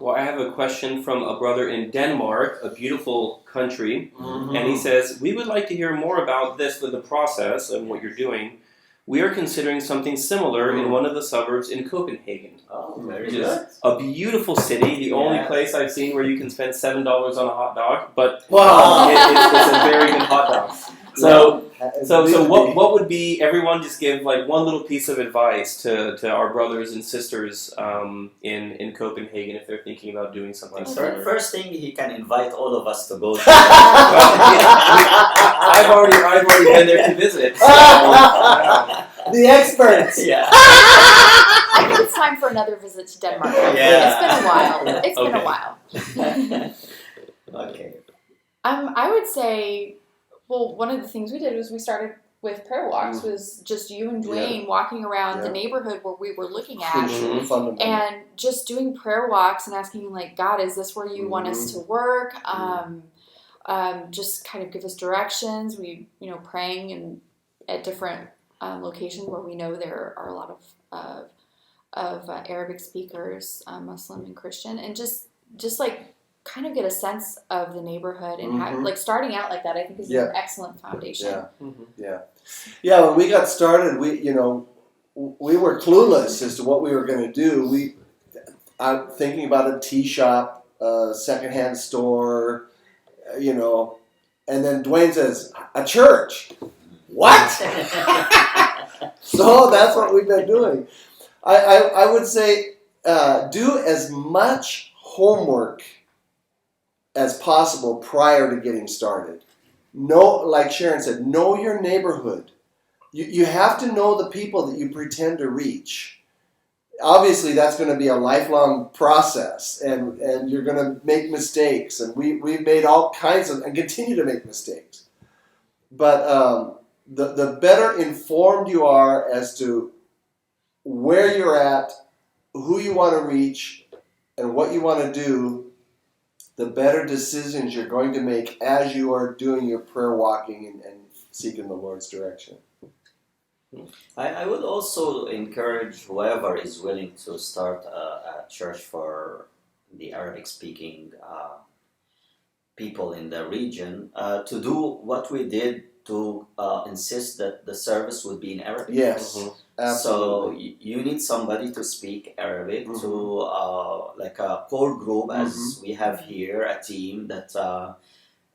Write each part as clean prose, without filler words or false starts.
Well, I have a question from a brother in Denmark, a beautiful country, and he says, we would like to hear more about this with the process and what you're doing. We are considering something similar in one of the suburbs in Copenhagen. Oh, very Which good. is a beautiful city, the only place I've seen where you can spend $7 on a hot dog, but it's a very good hot dog. So what would be, everyone just give like one little piece of advice to our brothers and sisters in Copenhagen if they're thinking about doing something similar? First thing, he can invite all of us to go to. I've already been there to visit. So, the experts. Yeah. I think it's time for another visit to Denmark. Yeah. It's been a while. Okay. I would say, well, one of the things we did was we started with prayer walks. Was just you and Dwayne walking around the neighborhood where we were looking at, and just doing prayer walks and asking, like, God, is this where you want us to work? Just kind of give us directions. We, praying and at different locations where we know there are a lot of Arabic speakers, Muslim and Christian, and just like kind of get a sense of the neighborhood and have, like, starting out like that, I think is an excellent foundation. Yeah. When we got started, we were clueless as to what we were going to do. I'm thinking about a tea shop, a secondhand store, and then Dwayne says, a church. What? So that's what we've been doing. I would say do as much homework as possible prior to getting started. Like Sharon said, know your neighborhood. You have to know the people that you pretend to reach. Obviously, that's going to be a lifelong process, and you're going to make mistakes, and we've made all kinds of, and continue to make mistakes. But the better informed you are as to where you're at, who you want to reach, and what you want to do, the better decisions you're going to make as you are doing your prayer walking and seeking the Lord's direction. I would also encourage whoever is willing to start a church for the Arabic-speaking people in the region to do what we did to insist that the service would be in Arabic. Yes, absolutely. So you need somebody to speak Arabic, to like a core group as we have here, a team that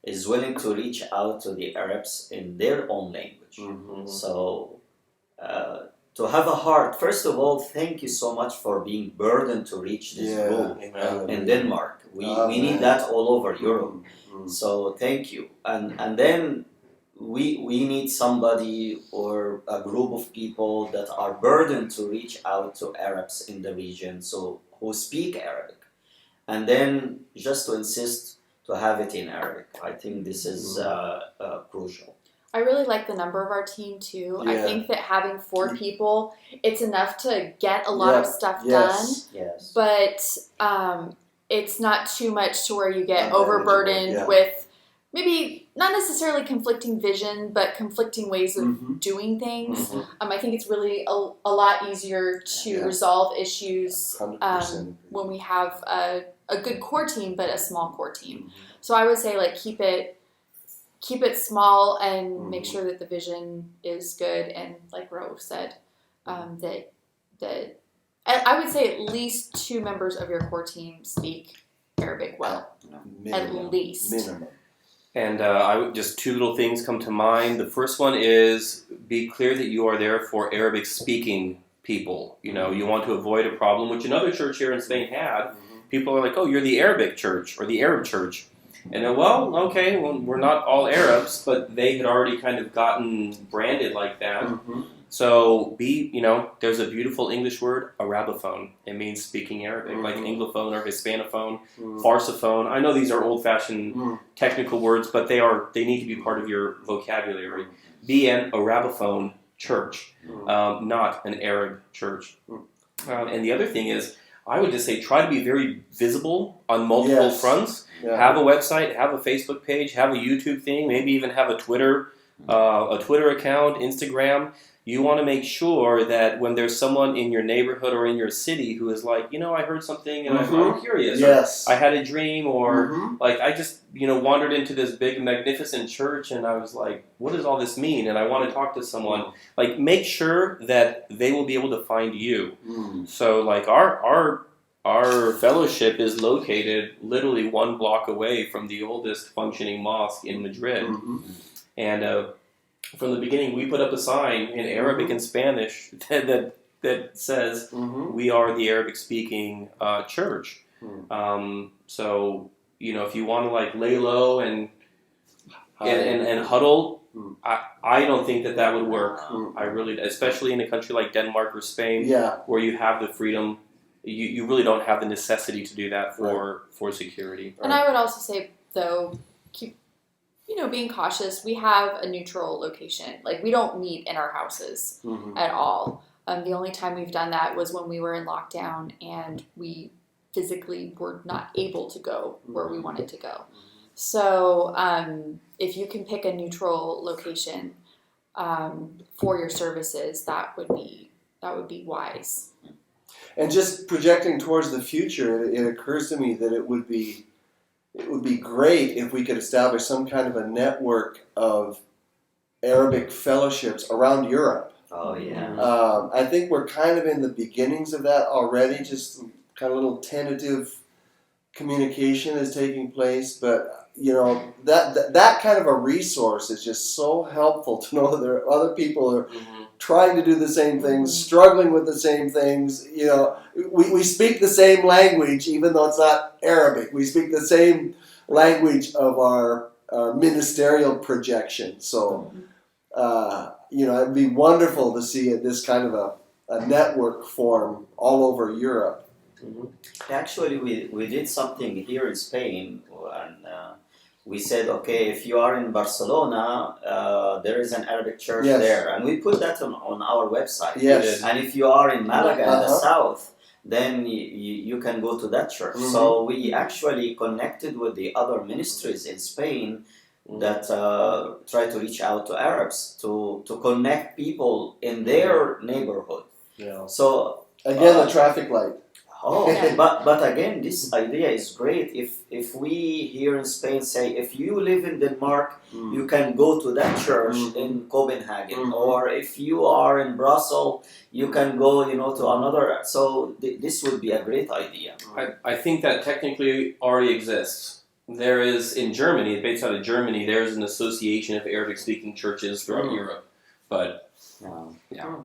is willing to reach out to the Arabs in their own language. So to have a heart, first of all, thank you so much for being burdened to reach this group in Denmark. We need that all over Europe. So thank you. And then we need somebody or a group of people that are burdened to reach out to Arabs in the region, so who speak Arabic. And then just to insist to have it in Arabic. I think this is crucial. I really like the number of our team too. I think that having 4 people, it's enough to get a lot of stuff done. Yes. But it's not too much to where you get overburdened with maybe not necessarily conflicting vision, but conflicting ways of doing things. I think it's really a lot easier to resolve issues when we have a good core team, but a small core team. So I would say, like, keep it small and make sure that the vision is good. And like Ro said, that I would say at least 2 members of your core team speak Arabic well. Minimum. At least. Minimum. And just 2 little things come to mind. The first one is be clear that you are there for Arabic-speaking people. You want to avoid a problem, which another church here in Spain had. People are like, oh, you're the Arabic church or the Arab church. And we're not all Arabs, but they had already kind of gotten branded like that. So there's a beautiful English word, Arabophone. It means speaking Arabic, like Anglophone or Hispanophone, Farsophone. I know these are old-fashioned technical words, but they need to be part of your vocabulary. Be an Arabophone church, not an Arab church. And the other thing is, I would just say try to be very visible on multiple fronts. Have a website, have a Facebook page, have a YouTube thing, maybe even have a Twitter account, Instagram. you want to make sure that when there's someone in your neighborhood or in your city who is like, I heard something and I'm curious. Yes. Or I had a dream, or Mhm. I just, wandered into this big, magnificent church and I was like, what does all this mean? And I want to talk to someone. Make sure that they will be able to find you. So, our fellowship is located literally 1 block away from the oldest functioning mosque in Madrid. And from the beginning, we put up a sign in Arabic and Spanish that says, we are the Arabic-speaking church. So, if you want to lay low and huddle, I don't think that would work. I really, especially in a country like Denmark or Spain, where you have the freedom, you really don't have the necessity to do that for security. And I would also say, though, keep being cautious. We have a neutral location. We don't meet in our houses at all. The only time we've done that was when we were in lockdown and we physically were not able to go where we wanted to go. So if you can pick a neutral location for your services, that would be wise. And just projecting towards the future, it occurs to me that it would be great if we could establish some kind of a network of Arabic fellowships around Europe. Oh, yeah. I think we're kind of in the beginnings of that already, just kind of little tentative communication is taking place, but that kind of a resource is just so helpful to know that there are other people who are trying to do the same things, struggling with the same things. We speak the same language, even though it's not Arabic. We speak the same language of our ministerial projection. So, it'd be wonderful to see this kind of a network form all over Europe. Actually, we did something here in Spain, and we said, okay, if you are in Barcelona, there is an Arabic church there, and we put that on our website. Yes. And if you are in Malaga in the south, then you can go to that church. So we actually connected with the other ministries in Spain that try to reach out to Arabs to connect people in their neighborhood. Yeah. So again, the traffic light. Oh, but again, this idea is great. If we here in Spain say, if you live in Denmark, you can go to that church in Copenhagen, or if you are in Brussels, you can go, to another. So this would be a great idea. I think that technically already exists. There is in Germany, based out of Germany, there is an association of Arabic-speaking churches throughout Europe, but. Yeah.